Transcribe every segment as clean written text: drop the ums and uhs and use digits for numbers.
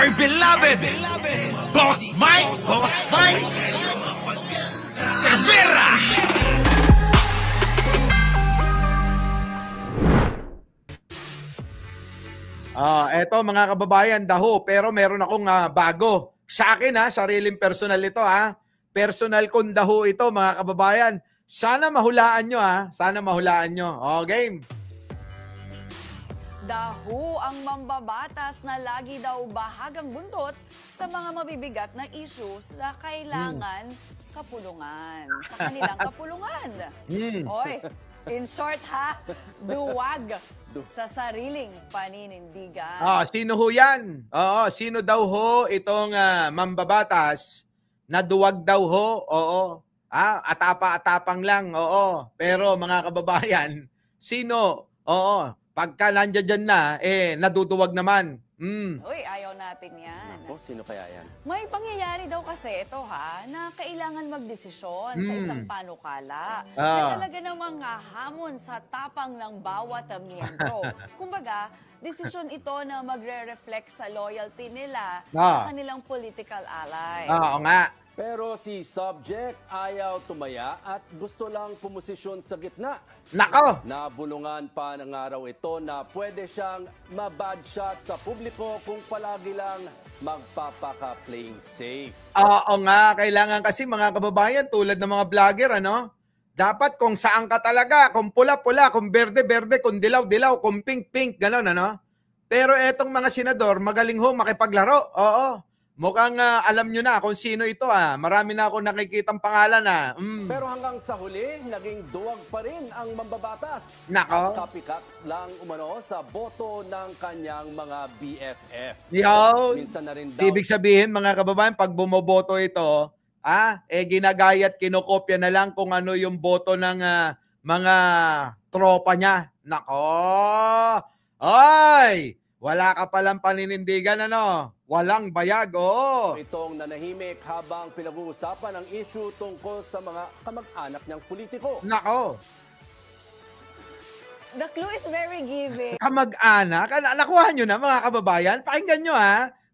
my beloved Boss Mike Severa. Eto mga kababayan, daho, pero meron akong bago. Sa akin sariling personal ito Personal kong daho ito mga kababayan. Sana mahulaan nyo Sana mahulaan nyo. Game. Daho ang mambabatas na lagi daw bahagang buntot sa mga mabibigat na issues na kailangan kapulungan. Sa kanilang kapulungan. Oy, in short duwag sa sariling paninindigan. Sino ho yan? Sino daw ho itong mambabatas na duwag daw ho? Atapa-atapang lang. Pero mga kababayan, sino? Pagka nandiyan dyan na, naduduwag naman. Uy, ayaw natin yan. Ako, sino kaya yan? May pangyayari daw kasi ito na kailangan magdesisyon sa isang panukala. Na talaga namang hamon sa tapang ng bawat miyembro. Kumbaga, desisyon ito na magre-reflect sa loyalty nila sa kanilang political allies. Oo nga. Pero si subject ayaw tumaya at gusto lang pumosisyon sa gitna. Nako! Nabulungan pa ng araw ito na pwede siyang mabad shot sa publiko kung palagi lang magpapaka-playing safe. Oo nga, kailangan kasi mga kababayan tulad ng mga vlogger, dapat kung saan ka talaga, kung pula-pula, kung berde-berde, kung dilaw-dilaw, kung pink-pink, gano'n, Pero etong mga senador, magaling ho makipaglaro. Mukhang alam nyo na kung sino ito. Marami na ako nakikitang pangalan. Pero hanggang sa huli, naging duwag pa rin ang mambabatas. Nako. At kapikat lang umano sa boto ng kanyang mga BFF. Minsan na rin daw. Ibig sabihin mga kababayan, pag bumoboto ito, ginagaya at kinokopya na lang kung ano yung boto ng mga tropa niya. Nako. Ay! Wala ka palang paninindigan, Walang bayag, Itong nanahimik habang pinag-uusapan ang issue tungkol sa mga kamag-anak niyang politiko. Nako. The clue is very giving. Kamag-anak? Nakuha nyo na, mga kababayan? Pakinggan nyo,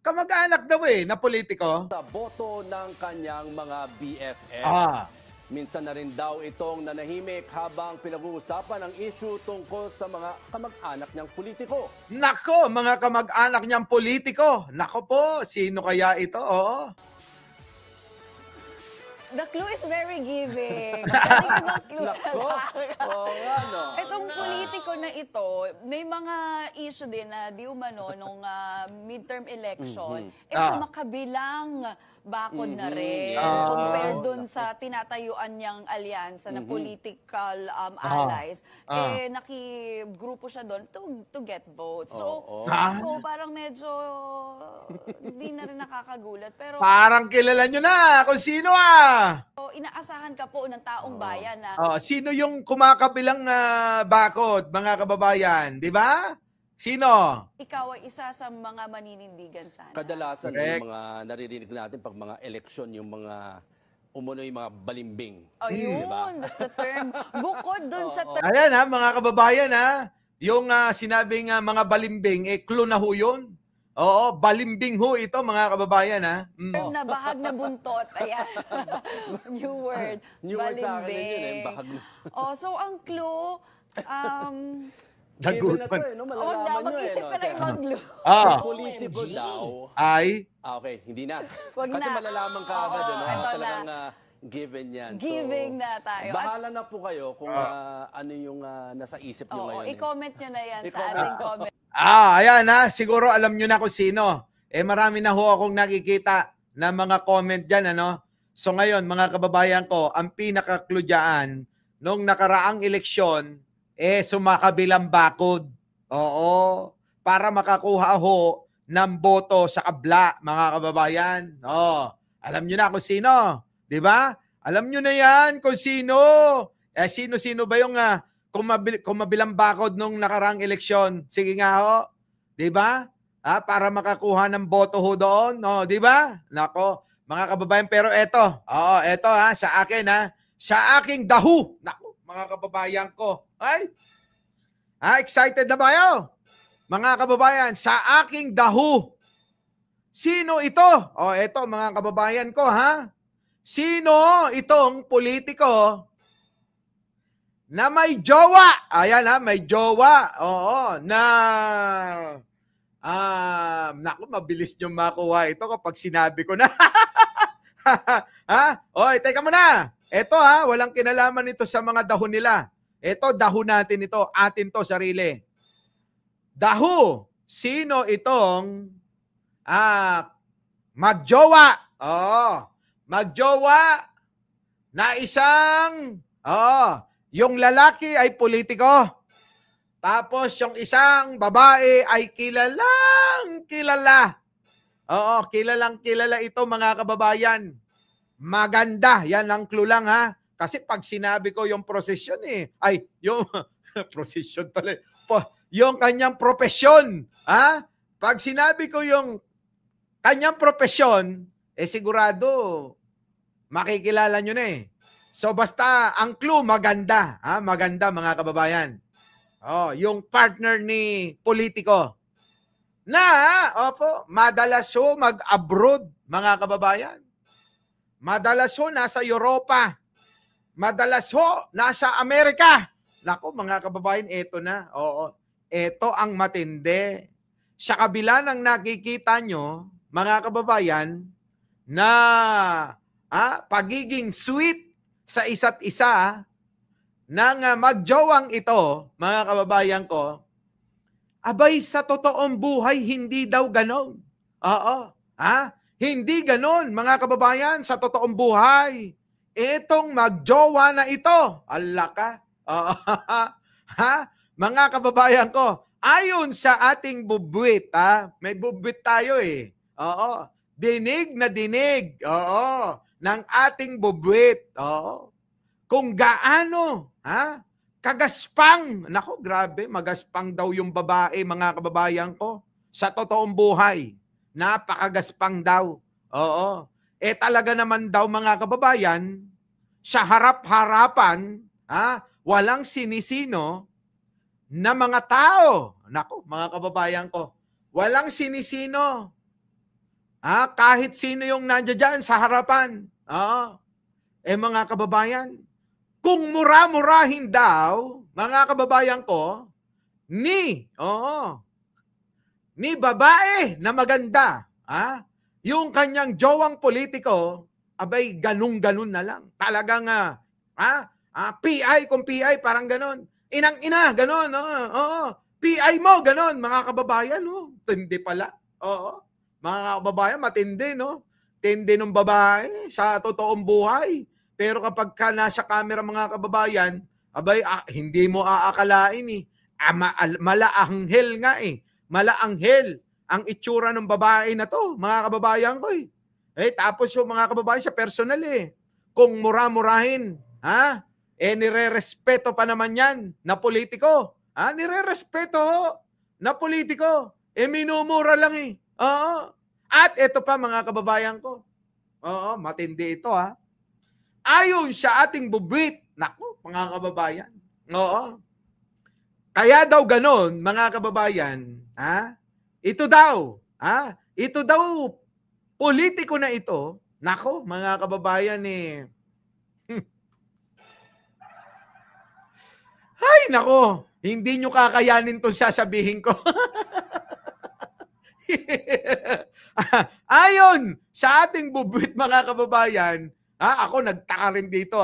Kamag-anak daw na politiko. Sa boto ng kanyang mga BFF. Minsan na rin daw itong nanahimik habang pinag-uusapan ang issue tungkol sa mga kamag-anak niyang politiko. Nako, mga kamag-anak niyang politiko. Nako po, sino kaya ito? The clue is very giving. Ibang clue. Itong politiko na ito, may mga issue din na di umano nung midterm election. Sa makabilang bakod na rin. Compared dun sa tinatayuan niyang alyansa na political allies, nakigrupo siya doon to get votes. So, parang medyo hindi na rin nakakagulat. Pero parang kilala nyo na kung sino inaasahan ka po ng taong bayan na sino yung kumakabilang bakod, mga kababayan, di ba? Sino? Ikaw ay isa sa mga maninindigan sana. Kadalasan yung mga naririnig natin pag mga eleksyon, yung mga umunoy mga balimbing. Yun, that's the term. Bukod dun sa term. Ayan mga kababayan yung sinabing mga balimbing, clue na ho yun. Balimbing ho ito mga kababayan Term na bahag na buntot. Ayan. New word. New word sa akin yun bahag na. So ang clue, given na to malalaman nyo mag-isip ka na yung mag-clue. Politiko daw. Ay? Okay, hindi na. Wag Kasi na. malalaman ka agad, talagang given yan. Giving na tayo. Bahala na po kayo kung ano yung nasa isip nyo ngayon. I-comment nyo na yan sa ating comment. Ayan siguro alam nyo na kung sino. Marami na ho akong nakikita na mga comment dyan, So ngayon, mga kababayan ko, ang pinaka-clue dyan, nung nakaraang eleksyon, sumakabilang bakod. Para makakuha ho ng boto sa kabla, mga kababayan. Alam nyo na kung sino. Di ba? Alam nyo na yan kung sino. Sino-sino ba yung kumabilang bakod nung nakaraang eleksyon? Sige nga ho. Di ba? Para makakuha ng boto ho doon. Di ba? Nako, mga kababayan. Pero eto. Eto sa akin sa aking dahu. Nako, mga kababayan ko. Ay! Excited na ba kayo? Mga kababayan, sa aking dahu, Sino ito? O, eto mga kababayan ko, ha? Sino itong politiko na may jowa? Ayan, ha, may jowa. Oo, na naku, mabilis nyo makuha ito kapag sinabi ko na. Ha? Oy, teka muna. Ito, ha, walang kinalaman ito sa mga dahon nila. Ito, dahon natin ito. Atin to, sarili. Daho. Sino itong magjowa? Oh, magjowa na isang yung lalaki ay politiko. Tapos yung isang babae ay kilalang kilala. Oo, kilalang kilala ito mga kababayan. Maganda. Yan ang clue lang, ha. Kasi pag sinabi ko yung prosesyon ay yung prosesyon pala. Yung kanyang propesyon, ha? Pag sinabi ko yung kanyang propesyon, sigurado makikilala nyo na eh. So basta ang clue maganda, ha? Maganda mga kababayan. Yung partner ni politiko na, madalas mag-abroad mga kababayan. Madalas nasa Europa. Madalas nasa Amerika. Nako mga kababayan, eto na. Oo. Ito ang matindi. Sa kabila ng nakikita nyo, mga kababayan, na pagiging sweet sa isa't isa ng magjowang ito, mga kababayan ko, abay sa totoong buhay, hindi daw ganon. Oo. Hindi ganon, mga kababayan, sa totoong buhay. Itong magjowa na ito, alaka. Mga kababayan ko, ayon sa ating bubwit, may bubwit tayo eh. Oo. Dinig na dinig, ng ating bubwit. Oo. Kung gaano, kagaspang, nako grabe, magaspang daw yung babae, mga kababayan ko, sa totoong buhay. Napakagaspang daw. Oo. Talaga naman daw mga kababayan, sa harap-harapan, walang sinisino na mga tao. Nako, mga kababayan ko, walang sinisino. Kahit sino yung nandiyan sa harapan. Mga kababayan, kung mura-murahin daw, mga kababayan ko, ni babae na maganda, yung kanyang jowang politiko, abay ganun-ganun na lang. Talagang, PI kung PI, parang ganun. Inang-ina, ganun. PI mo, ganun, mga kababayan. Tindi pala. Mga kababayan, matindi, no? Tindi ng babae sa totoong buhay. Pero kapag ka nasa camera, mga kababayan, abay, hindi mo aakalain eh. Malaanghel nga eh. Malaanghel ang itsura ng babae na to, mga kababayan ko eh. Tapos yung mga kababayan sa personal eh. Kung mura-murahin, nire-respeto pa naman yan na politiko. Nire-respeto na politiko. Minumura lang eh. At ito pa mga kababayan ko. Matindi ito Ayon sa ating bubwit, naku, mga kababayan. Kaya daw ganon, mga kababayan, ito daw, politiko na ito, nako, mga kababayan ay, nako, hindi nyo kakayanin itong sasabihin ko. Ayon sa ating bubwit, mga kababayan, ako nagtaka rin dito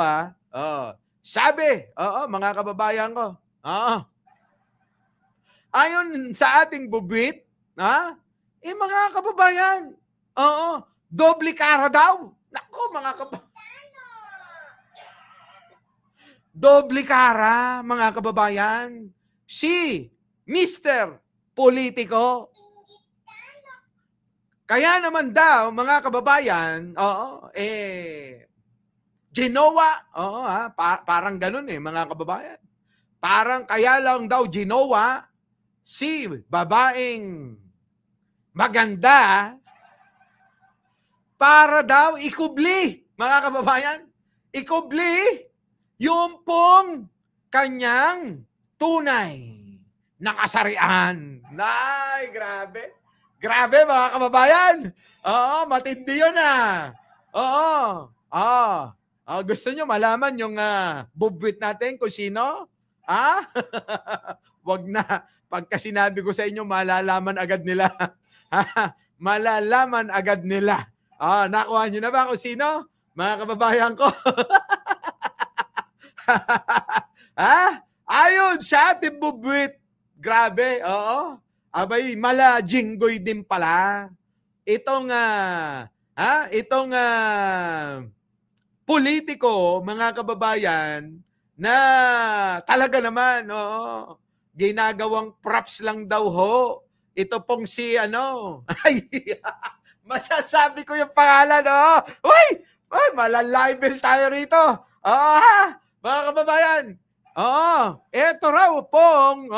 sabi, mga kababayan ko, ayon sa ating bubwit, mga kababayan, doble kara daw. Nako, mga kababayan. Doble kara, mga kababayan. Si Mr. Politiko. Kaya naman daw, mga kababayan, ginawa, parang ganun mga kababayan. Parang kaya lang daw ginawa si babaeng maganda para daw ikubli, mga kababayan. Ikubli yung pong kanyang tunay na kasarian. Ay, grabe. Grabe mga kababayan. Oo, matindi yun Oo. Gusto nyo malaman yung bubwit natin kung sino? Wag na. Pagka sinabi ko sa inyo, malalaman agad nila. Malalaman agad nila. Nakuha nyo na ba kung sino? Mga kababayan ko. Ayun, sa ating bubwit. Grabe, oo. Abay, mala jinggoy din pala. Itong politiko, mga kababayan, na talaga naman, ginagawang props lang daw ho. Ito pong si ay, masasabi ko yung pangalan, Uy, malalibel tayo rito. Mga kababayan. Ito raw pong,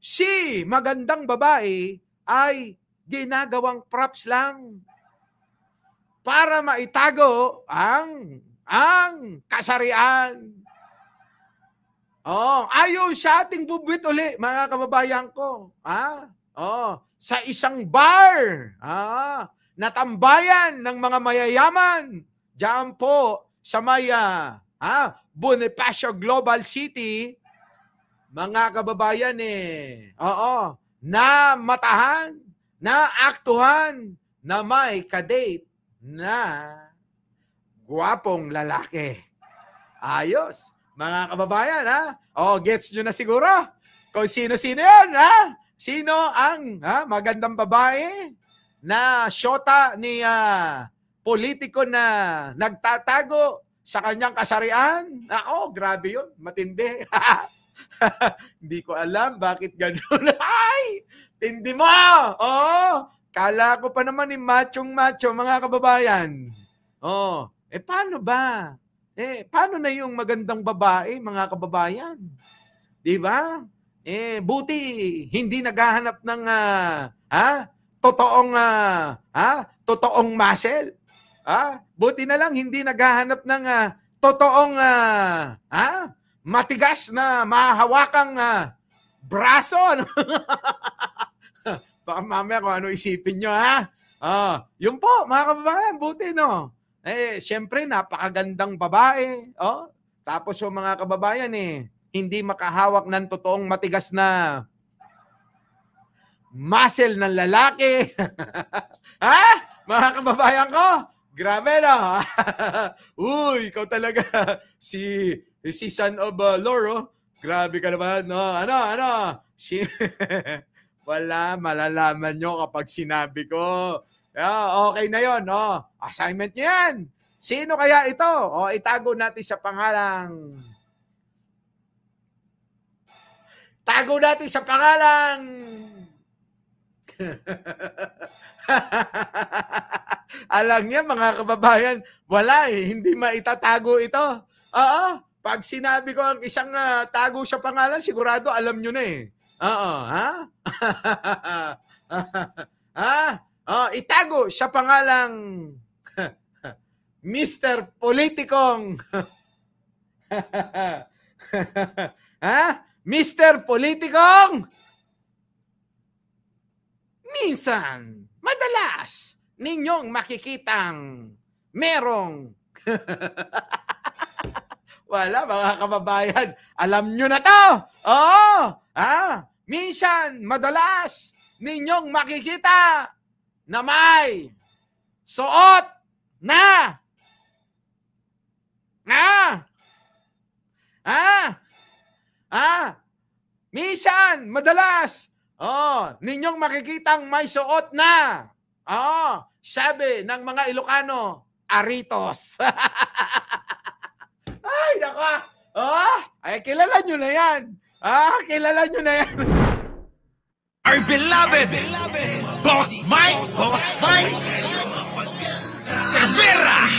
si magandang babae ay ginagawang props lang para maitago ang kasarian. Ayaw sa ating bubwit uli, mga kababayan ko. Sa isang bar, natambayan ng mga mayayaman, diyan po sa may Bonifacio Global City, mga kababayan na matahan, na aktuhan, na may kadate na gwapong lalaki. Ayos. Mga kababayan, gets nyo na siguro kung sino-sino yan, Sino ang magandang babae na syota ni politiko na nagtatago sa kanyang kasarian? Grabe yun. Matindi. Hindi ko alam bakit gano'n. Ay! Tindi mo! Kala ko pa naman machong-macho, mga kababayan. Paano ba? Paano na yung magandang babae, mga kababayan? Di ba? Buti hindi naghahanap ng totoong muscle. Buti na lang hindi naghahanap ng totoong matigas na mahawakang braso. Baka mamaya kung ano isipin nyo, yun po, mga kababayan, buti, no? Siyempre, napakagandang babae. Tapos yung mga kababayan, hindi makahawak ng totoong matigas na muscle ng lalaki. Mga kababayan ko, grabe, no? Uy, ikaw talaga, si son of Loro, grabe ka naman, no? Wala, malalaman nyo kapag sinabi ko. Okay na yon, assignment nyo yan. Sino kaya ito? Itago natin sa pangalang... Tago natin sa pangalang... Alam niya, mga kababayan, wala hindi maitatago ito. Pag sinabi ko ang isang tago sa pangalan, sigurado alam nyo na itago sa pangalang Mr. Politikong Mr. Politikong minsan, madalas ninyong makikitang merong wala, mga kababayan, alam nyo na to. Minsan, madalas ninyong makikita na may suot na minsan, madalas ninyong makikitang may suot na sabi ng mga Ilocano, aritos. Ay, nako. Ay, kilala nyo na yan. Kilala nyo na yan. Our beloved Boss Mike Cervera.